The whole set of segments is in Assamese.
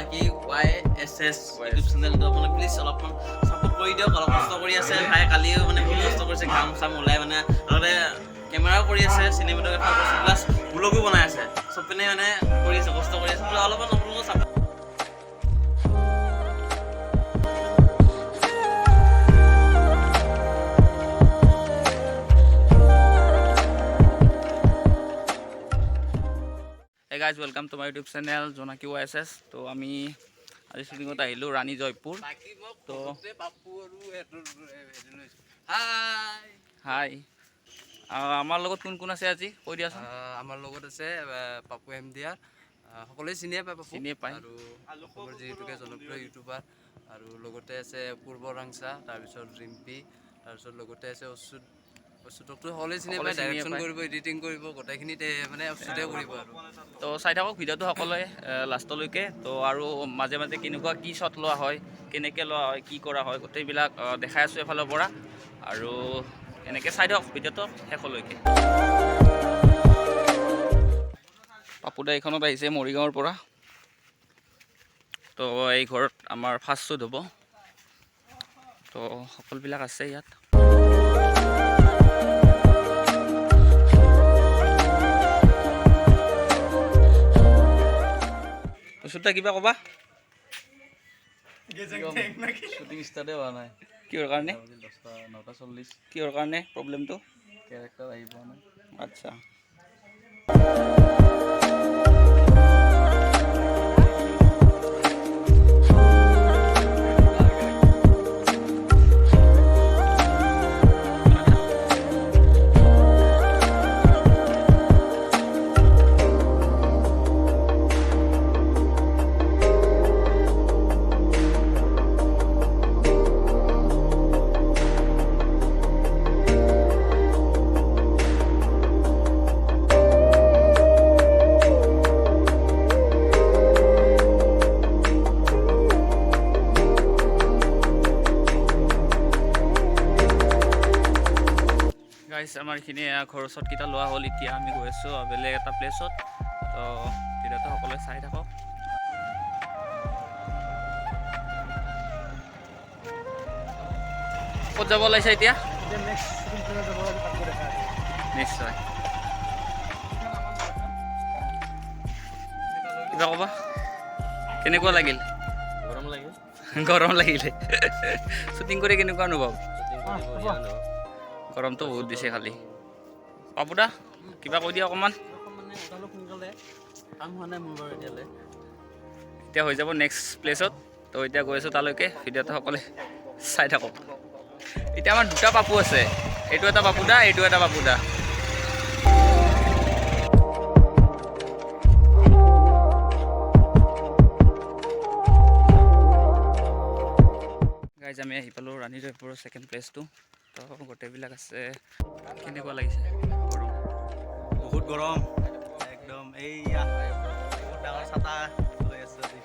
জোনাকী YSS ইউটিউব চেনেলটো আপোনালোকে প্লিজ অলপমান ছাপোৰ্ট কৰি দিয়ক। অলপ কষ্ট কৰি আছে ভাই, কালিও মানে বহুত কষ্ট কৰিছে, কাম চাম ওলাই মানে আগতে কেমেৰাও কৰি আছে, চিনেমেটোগ্ৰাফাৰ কৰিছে, প্লাছ ব্লগো বনাই আছে, চব পিনে মানে কৰি আছে, কষ্ট কৰি আছে। অলপমান আপোনালোকক support Hey guys, welcome to my YouTube channel Jonaki YSS. তো আমি আজি শুটিঙত আহিলোঁ ৰাণী জয়পুৰ। তো হাই, আমাৰ লগত কোন কোন আছে আজি কৈ দিয়াচোন। আমাৰ লগত আছে পাপু এমডিআৰ, সকলোৱে চিনিয়ে পায়, পাপু চিনিয়ে পায় আৰু অসমৰ যিহেতুকে জনপ্ৰিয় ইউটিউবাৰ। আৰু লগতে আছে পূৰ্ব ৰাংচা, তাৰপিছত ৰিম্পি, তাৰপিছত লগতে আছে অচ্যুতকটো সকলোৱে চিনি পায়, ডাইৰেকশ্যন কৰিব, এডিটিং কৰিব, গোটেইখিনিতে মানে অচ্যুতে কৰিব। আৰু তো চাই থাকক ভিডিঅ'টো সকলোৱে লাষ্টলৈকে। তো আৰু মাজে মাজে কেনেকুৱা কি শ্বট লোৱা হয়, কেনেকৈ লোৱা হয়, কি কৰা হয়, গোটেইবিলাক দেখাই আছোঁ এফালৰ পৰা। আৰু এনেকৈ চাই থাকক ভিডিঅ'টো শেষলৈকে। পাপুদা এইখনত আহিছে মৰিগাঁৱৰ পৰা। তো এই ঘৰত আমাৰ ফাৰ্ষ্ট শ্বুট হ'ব। তো সকলোবিলাক আছে ইয়াত। শ্বুটটা কিবা ক'বা? শ্বুটিং ষ্টাৰ্টে হোৱা নাই। কিহৰ কাৰণে? 9:40। কিহৰ কাৰণে প্ৰব্লেমটো? কেৰেক্টাৰ আহি পোৱা নাই। আচ্ছা। গাইছ, আমাৰ এইখিনি ঘৰৰ শ্বটকেইটা লোৱা হ'ল। এতিয়া আমি গৈ আছোঁ বেলেগ এটা প্লেচত। তো ভিডিঅ'টো সকলোৱে চাই থাকক। ক'ত যাব ওলাইছে এতিয়া? নিশ্চয়। কিবা ক'বা? কেনেকুৱা লাগিল? গৰম লাগিল। গৰম লাগিলে। শ্বুটিং কৰি কেনেকুৱা অনুভৱ? গৰমটো বহুত দিছে খালি। পাপুদা কিবা কৈ দিয়া অকণমান। সোনকালে কাম হোৱা নাই মোৰ বাৰু এতিয়ালৈ। এতিয়া হৈ যাব নেক্সট প্লেচত। তো এতিয়া গৈ আছোঁ তালৈকে, ভিডিঅ'টো সকলোৱে চাই থাকক। এতিয়া আমাৰ দুটা পাপু আছে, এইটো এটা পাপুদা, এইটো এটা পাপুদা। গাইজ, আমি আহি পালোঁ ৰাণী জয়পুৰৰ ছেকেণ্ড প্লেচটো। তো গোটেইবিলাক আছে। কেনেকুৱা লাগিছে? গৰম বহুত গৰম একদম। এইয়া বহুত ডাঙৰ ছাতা লৈ আছো আজি।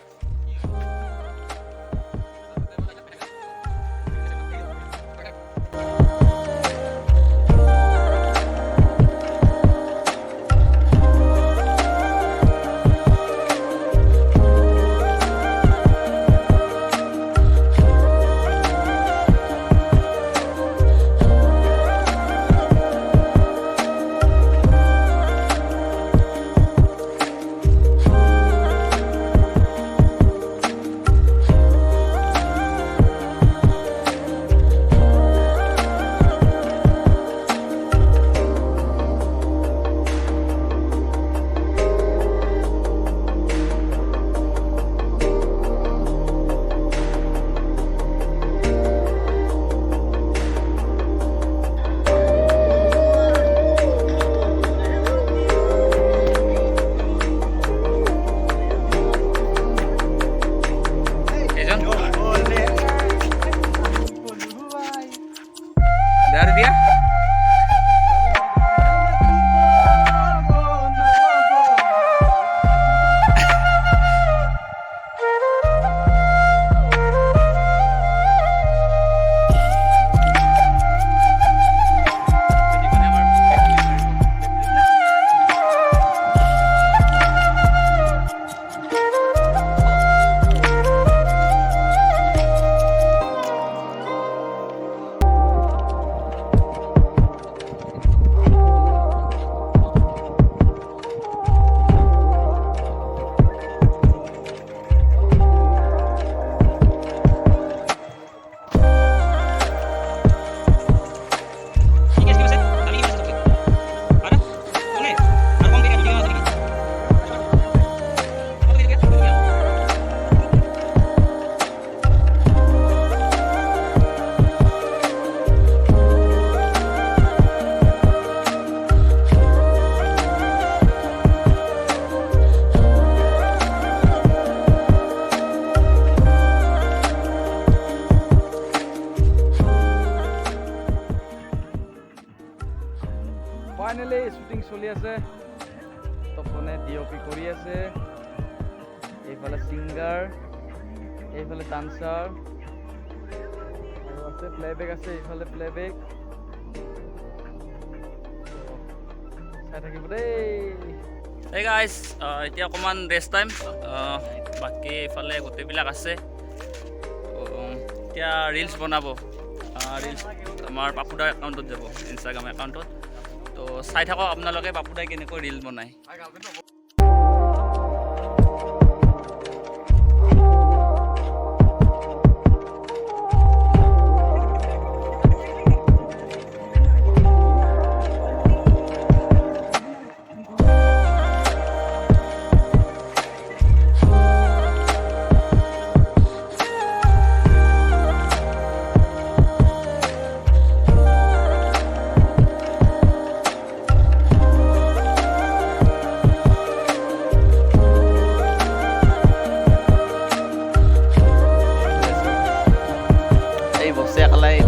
আছে, তপনে ডিঅপি কৰি আছে, এইফালে ছিংগাৰ, এইফালে ডান্সাৰ আৰু আছে প্লেবেক আছে, এইফালে প্লেবেক চাই থাকিব দেই। Hey guys, এতিয়া অকণমান ৰেষ্ট টাইম, বাকী এইফালে গোটেইবিলাক আছে। এতিয়া ৰিলছ বনাব, ৰিলছ আমাৰ পাপুদাৰ একাউণ্টত যাব, ইনষ্টাগ্ৰাম একাউণ্টত। তো চাই থাকক আপোনালোকে পাপুদাই কেনেকৈ ৰিল বনায়।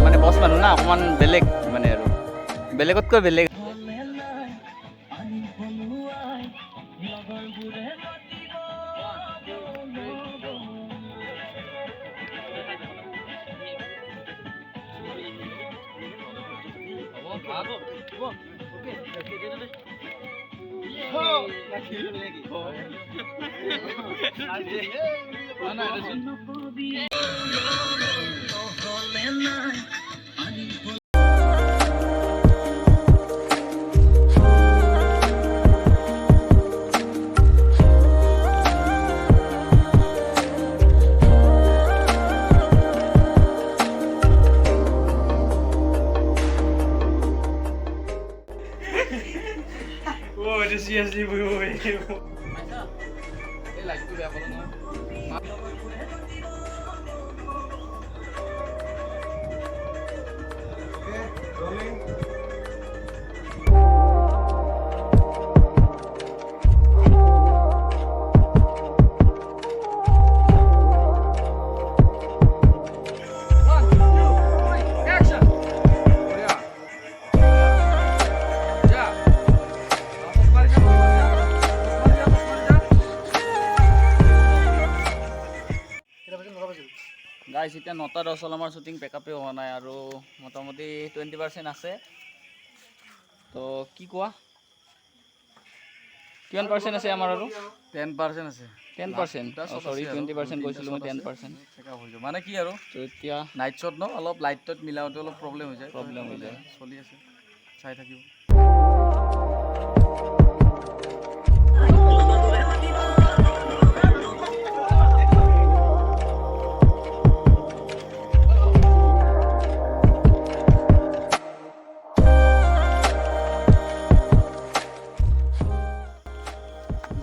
মানে বছ মানুহ না, অকণমান বেলেগ মানে আৰু বেলেগতকৈ বেলেগ। গাইজ এতিয়া 9:10 হ'ল, আমাৰ শ্বুটিং পেকআপে হোৱা নাই আৰু মোটামুটি 20% আছে। তো কি কোৱা, কিমান পাৰ্চেণ্ট আছে আমাৰ আৰু? 10% আছে। 10%? চৰি 20% কৈছিলোঁ মই, 10% চেকআপ হৈ যাব। মানে কি আৰু তো এতিয়া নাইট শ্বট ন, অলপ লাইটত মিলাওঁতে অলপ প্ৰব্লেম হৈ যায়। চলি আছে, চাই থাকিব।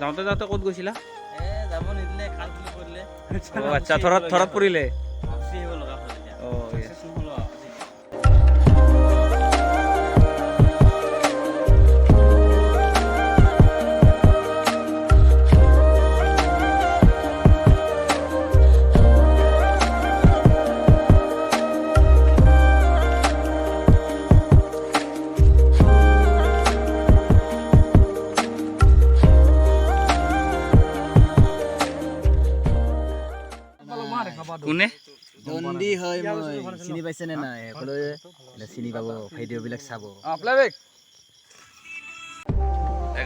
যাওঁতে যাওঁতে ক'ত গৈছিলা? যাব নিদিলে, কাল বুলি কৰিলে। আচ্ছা, থৰত পৰিলে। গুচি আহিব লগা হ'ল এতিয়া। Success নহ'লো আৰু আজি। কোনে? দণ্ডি হয়, মই চিনি পাইছেনে নাই? সকলোৱে চিনি পাব, ভিডিঅ'বিলাক চাব। প্লেবেক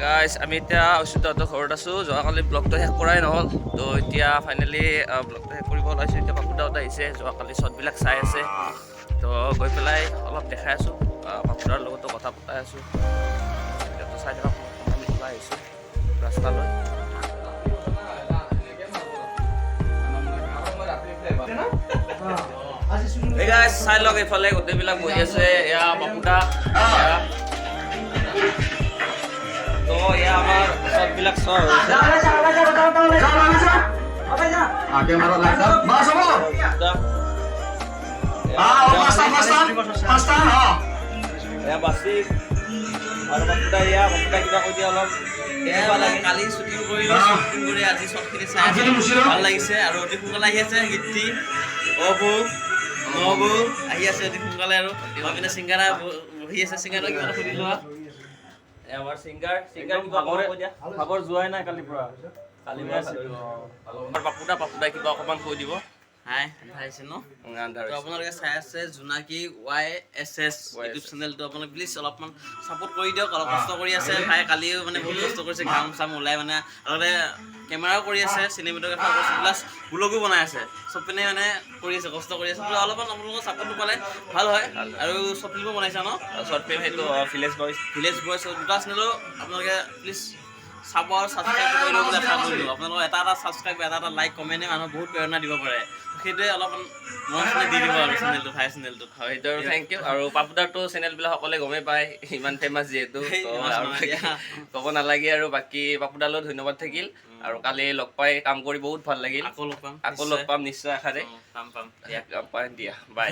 গাইজ আমি এতিয়া অচ্যুতহঁতৰ ঘৰত আছোঁ। যোৱাকালি ব্লগটো শেষ কৰাই নহ'ল, তো এতিয়া ফাইনেলি ব্লগটো শেষ কৰিব ওলাইছোঁ। এতিয়া পাপুদাহঁত আহিছে, যোৱাকালি শ্বটবিলাক চাই আছে। তো গৈ পেলাই অলপ দেখাই আছোঁ, পাপুদাৰ লগতো কথা পতাই আছোঁ। এতিয়াতো চাই থকা আমি ওলাই আহিছোঁ ৰাস্তালৈ। এই গাইজ চাই লওক, এইফালে গোটেইবিলাক বহি আছে। এয়া পাপুদা, তো এয়া আমাৰ শ্বটবিলাক চোৱা হৈছে। এয়া বাছি আৰু পাপুদা, এয়া পাপুদা কিবা কৈ দিয়া অলপ। কালি শ্বুটিং কৰিলোঁ, শ্বুটিং কৰি আজি শ্বটখিনি চাই ভাল লাগিছে। আৰু অতি সোনকালে আহি আছে গীতি, অবু নবু আহি আছে অতি সোনকালে। আৰু মই পিনে ছিংগাৰা বহি আছে, ছিংগাৰা কিবা সুধি লোৱা। আমাৰ ছিংগাৰ কিবা অকণমান কৈ দিয়া। ভাগৰ যোৱাই নাই কালিৰ পৰা কালি আমাৰ পাপুদা কিবা অকণমান কৈ দিব। হাই আহিছে ন আন্ধাৰ তো আপোনালোকে চাই আছে জোনাকী YSS ইউটিউব চেনেলটো আপোনালোকে প্লিজ অলপমান ছাপোৰ্ট কৰি দিয়ক। অলপ কষ্ট কৰি আছে ভাই, কালিও মানে বহুত কষ্ট কৰিছে, ঘাম চাম ওলাই মানে আগতে কেমেৰাও কৰি আছে, চিনেমেটোগ্ৰাফাৰ কৰিছে, প্লাছ ব্লগো বনাই আছে, চব পিনে মানে কৰি আছে, কষ্ট কৰি আছে। অলপমান আপোনালোকৰ ছাপোৰ্টটো পালে ভাল হয়। আৰু শ্বৰ্ট ফিল্মো বনাইছে ন, শ্বৰ্ট ফিল্ম সেইটো ভিলেজ বয়ছ দুটা চেনেলো আপোনালোকে প্লিজ চাব আৰু ছাবস্ক্ৰাইব কৰি দিব বুলি আশা কৰিলোঁ। আপোনালোকৰ এটা ছাবস্ক্ৰাইব, এটা লাইক, কমেণ্টে মানুহক বহুত প্ৰেৰণা দিব পাৰে। সেইটোৱে অলপমান মনত দি দিব আৰু চেনেলটো, ভাই চেনেলটো। হয়, সেইটো আৰু থেংক ইউ। আৰু পাপুদাৰটো চেনেলবিলাক সকলোৱে গমেই পায়, ইমান ফেমাছ যিহেতু ক'ব নালাগে। আৰু বাকী পাপুদালৈও ধন্যবাদ থাকিল। আৰু কালি লগ পাই কাম কৰি বহুত ভাল লাগিল। আকৌ লগ পাম নিশ্চয় আশাৰে পাম দিয়া বাই।